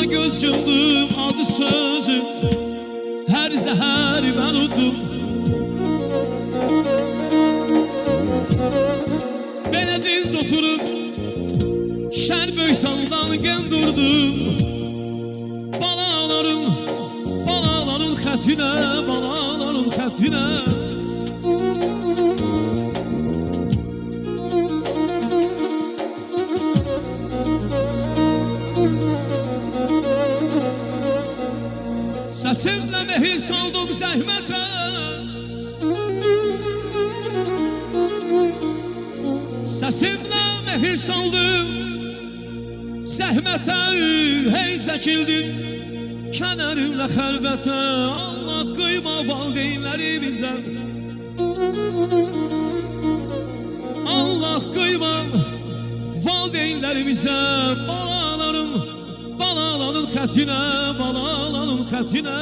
göz yumdum acı sözü, her zəhəri mən uddum. Belə dinc oturub şər böytandan gen durdum. Balaların xətinə, balaların xətinə. Səsimlə mehir saldım zəhmətə, səsimlə mehir saldım zəhmətə. Hey çəkildim kənərimlə xəlvətə. Allah qıyma valideynlərimizə, Allah qıyma valideynlərimizə. Balaların xətinə, balaların xətinə.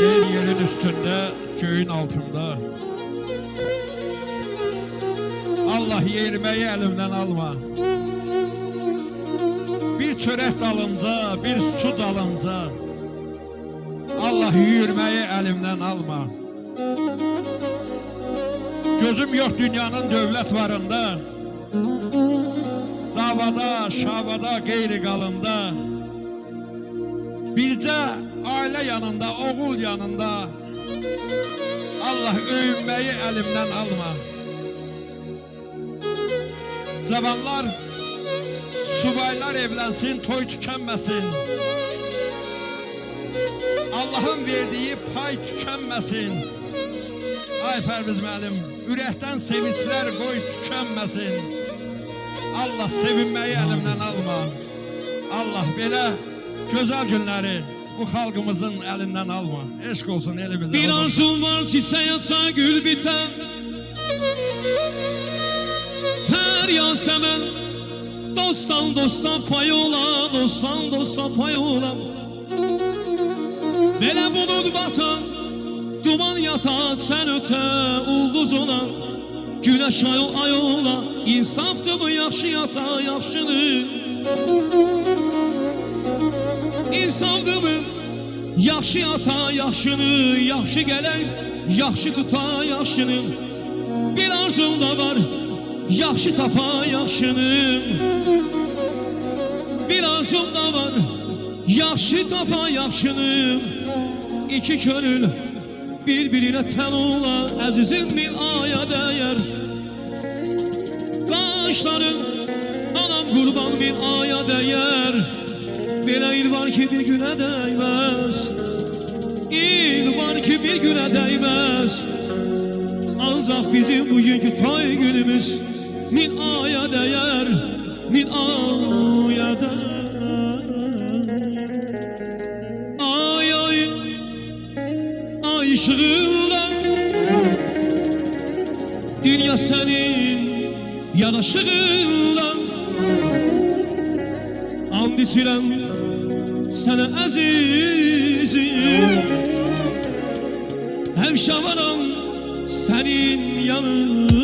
Yer yerin üstünde, göğün altında. Allah yerimeyi elimden alma. Bir çörek dalınca, bir su dalınca, Allah yürümeyi elimden alma. Gözüm yok dünyanın dövlət varında, davada, şavada, qeyri qalında. Bircə ailə yanında, oğul yanında, Allah öyünməyi elimden alma. Cavanlar, subaylar evlənsin, toy tükənməsin. Allah'ın verdiği pay tükənməsin. Ay Pərviz müəllim, ürəkdən sevinçlər qoy tükənməsin. Allah sevinməyi əlimdən alma. Allah belə gözəl günləri bu xalqımızın əlindən alma. Eşq olsun elimizə. Bir arzum var çiçək açar gül bitən, tər yasəmən. Dostdan dosta pay ola, dostdan dosta pay ola. Belə bulud batan, duman yatan, sən ötə ulduz olan. Güneş ay ola, insafdır mı yaxşı yata, yaxşıdır. İnsafdır mı yaxşı yata, yaxşıdır. Yaxşı gələk, yaxşı tuta, yaxşıdır. Bir arzum da var, yaxşı tapa, yaxşıdır. Bir arzum da var, yaxşı tapa, yaxşıdır. İki könül bir-birine tən ola, əzizim bir aya dəyər. Qaşların anam qurban bir aya dəyər. Belə il var ki bir günə dəyməz, il var ki bir günə dəyməz. Ancaq bizim bugünkü tay günümüz min aya dəyər, min aya dəyər. Ay ışığında dünya senin yanaşığında. And içirəm sənə əzizim, həmişə varam sənin yanında.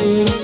Müzik